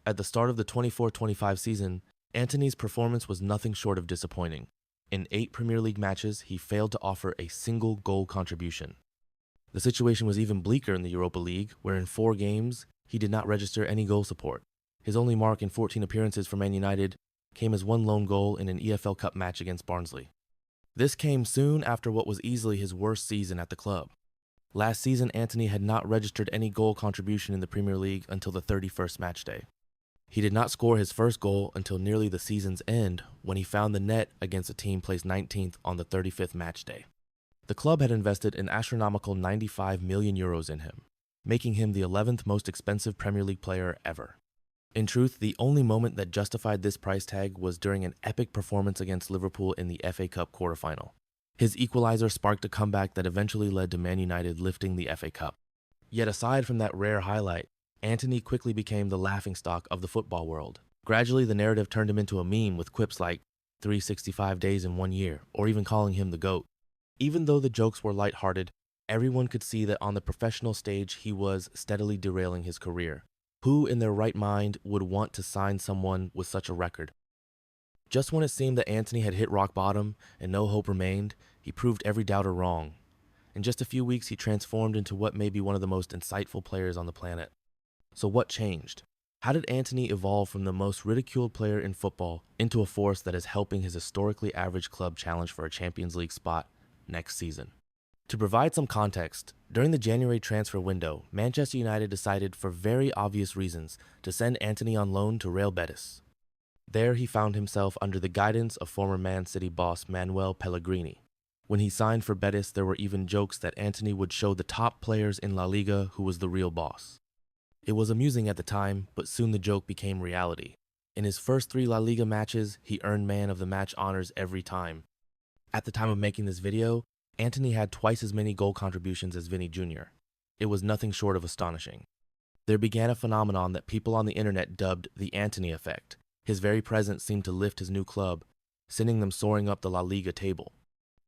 At the start of the 24-25 season, Antony's performance was nothing short of disappointing. In 8 Premier League matches, he failed to offer a single goal contribution. The situation was even bleaker in the Europa League, where in 4 games, he did not register any goal support. His only mark in 14 appearances for Man United came as 1 lone goal in an EFL Cup match against Barnsley. This came soon after what was easily his worst season at the club. Last season, Antony had not registered any goal contribution in the Premier League until the 31st matchday. He did not score his first goal until nearly the season's end, when he found the net against a team placed 19th on the 35th matchday. The club had invested an astronomical €95 million in him, making him the 11th most expensive Premier League player ever. In truth, the only moment that justified this price tag was during an epic performance against Liverpool in the FA Cup quarterfinal. His equalizer sparked a comeback that eventually led to Man United lifting the FA Cup. Yet aside from that rare highlight, Antony quickly became the laughingstock of the football world. Gradually, the narrative turned him into a meme with quips like 365 days in 1 year, or even calling him the GOAT. Even though the jokes were lighthearted, everyone could see that on the professional stage he was steadily derailing his career. Who in their right mind would want to sign someone with such a record? Just when it seemed that Antony had hit rock bottom and no hope remained, he proved every doubter wrong. In just a few weeks, he transformed into what may be one of the most insightful players on the planet. So what changed? How did Antony evolve from the most ridiculed player in football into a force that is helping his historically average club challenge for a Champions League spot next season? To provide some context, during the January transfer window, Manchester United decided for very obvious reasons to send Antony on loan to Real Betis. There he found himself under the guidance of former Man City boss Manuel Pellegrini. When he signed for Betis, there were even jokes that Antony would show the top players in La Liga who was the real boss. It was amusing at the time, but soon the joke became reality. In his first 3 La Liga matches, he earned man of the match honors every time. At the time of making this video, Antony had twice as many goal contributions as Vinny Jr. It was nothing short of astonishing. There began a phenomenon that people on the internet dubbed the Antony effect. His very presence seemed to lift his new club, sending them soaring up the La Liga table.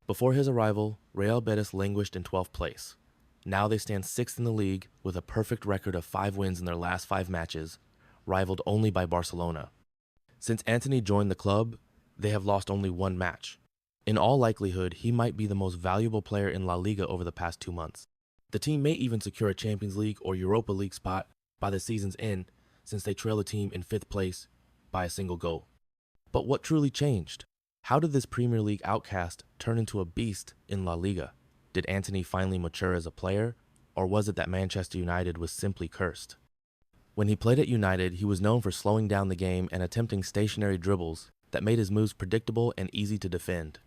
Before his arrival, Real Betis languished in 12th place. Now they stand 6th in the league with a perfect record of 5 wins in their last 5 matches, rivaled only by Barcelona. Since Antony joined the club, they have lost only 1 match. In all likelihood, he might be the most valuable player in La Liga over the past 2 months. The team may even secure a Champions League or Europa League spot by the season's end, since they trail the team in 5th place by a single goal. But what truly changed? How did this Premier League outcast turn into a beast in La Liga? Did Antony finally mature as a player, or was it that Manchester United was simply cursed? When he played at United, he was known for slowing down the game and attempting stationary dribbles that made his moves predictable and easy to defend.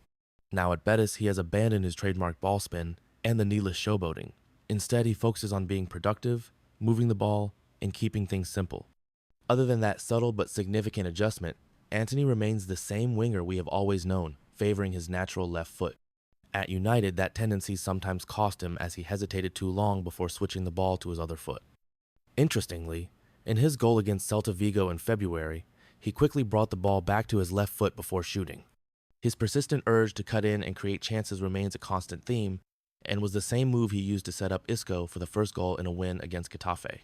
Now at Betis, he has abandoned his trademark ball spin and the needless showboating. Instead, he focuses on being productive, moving the ball, and keeping things simple. Other than that subtle but significant adjustment, Antony remains the same winger we have always known, favoring his natural left foot. At United, that tendency sometimes cost him as he hesitated too long before switching the ball to his other foot. Interestingly, in his goal against Celta Vigo in February, he quickly brought the ball back to his left foot before shooting. His persistent urge to cut in and create chances remains a constant theme, and was the same move he used to set up Isco for the first goal in a win against Getafe.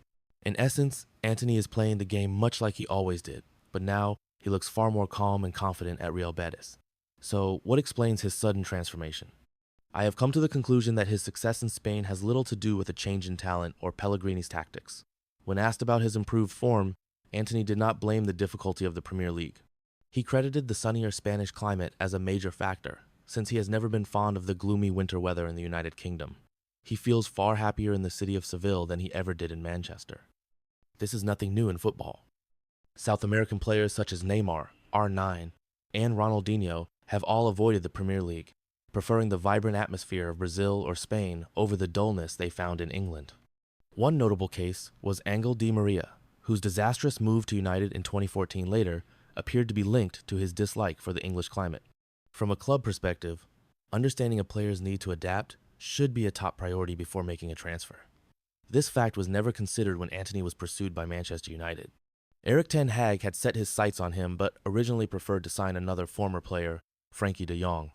In essence, Antony is playing the game much like he always did, but now he looks far more calm and confident at Real Betis. So, what explains his sudden transformation? I have come to the conclusion that his success in Spain has little to do with a change in talent or Pellegrini's tactics. When asked about his improved form, Antony did not blame the difficulty of the Premier League. He credited the sunnier Spanish climate as a major factor, since he has never been fond of the gloomy winter weather in the United Kingdom. He feels far happier in the city of Seville than he ever did in Manchester. This is nothing new in football. South American players such as Neymar, R9, and Ronaldinho have all avoided the Premier League, preferring the vibrant atmosphere of Brazil or Spain over the dullness they found in England. One notable case was Angel Di Maria, whose disastrous move to United in 2014 later appeared to be linked to his dislike for the English climate. From a club perspective, understanding a player's need to adapt should be a top priority before making a transfer. This fact was never considered when Antony was pursued by Manchester United. Erik ten Hag had set his sights on him but originally preferred to sign another former player, Frankie de Jong.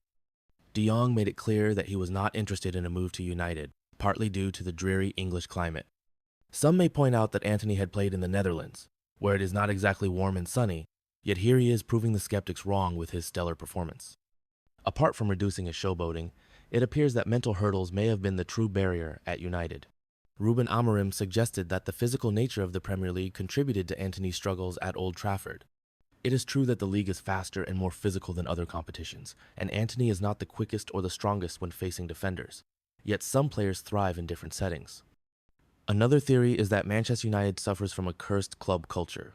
De Jong made it clear that he was not interested in a move to United, partly due to the dreary English climate. Some may point out that Antony had played in the Netherlands, where it is not exactly warm and sunny, yet here he is proving the skeptics wrong with his stellar performance. Apart from reducing his showboating, it appears that mental hurdles may have been the true barrier at United. Ruben Amorim suggested that the physical nature of the Premier League contributed to Antony's struggles at Old Trafford. It is true that the league is faster and more physical than other competitions, and Antony is not the quickest or the strongest when facing defenders. Yet some players thrive in different settings. Another theory is that Manchester United suffers from a cursed club culture.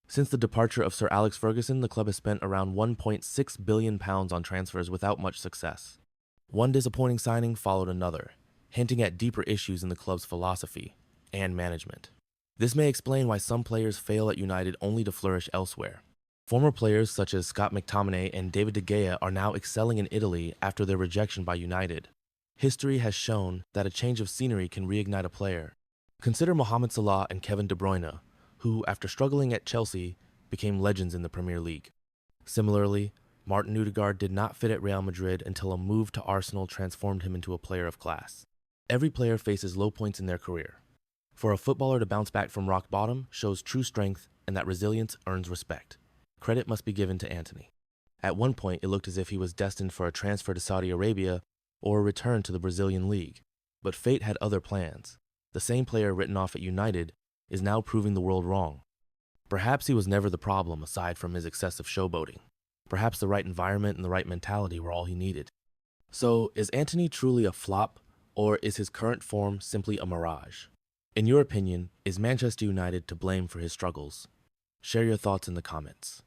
Since the departure of Sir Alex Ferguson, the club has spent around £1.6 billion on transfers without much success. One disappointing signing followed another, hinting at deeper issues in the club's philosophy and management. This may explain why some players fail at United only to flourish elsewhere. Former players such as Scott McTominay and David De Gea are now excelling in Italy after their rejection by United. History has shown that a change of scenery can reignite a player. Consider Mohamed Salah and Kevin De Bruyne, who, after struggling at Chelsea, became legends in the Premier League. Similarly, Martin Ødegaard did not fit at Real Madrid until a move to Arsenal transformed him into a player of class. Every player faces low points in their career. For a footballer to bounce back from rock bottom shows true strength, and that resilience earns respect. Credit must be given to Antony. At one point, it looked as if he was destined for a transfer to Saudi Arabia or a return to the Brazilian league. But fate had other plans. The same player written off at United is now proving the world wrong. Perhaps he was never the problem aside from his excessive showboating. Perhaps the right environment and the right mentality were all he needed. So, is Antony truly a flop, or is his current form simply a mirage? In your opinion, is Manchester United to blame for his struggles? Share your thoughts in the comments.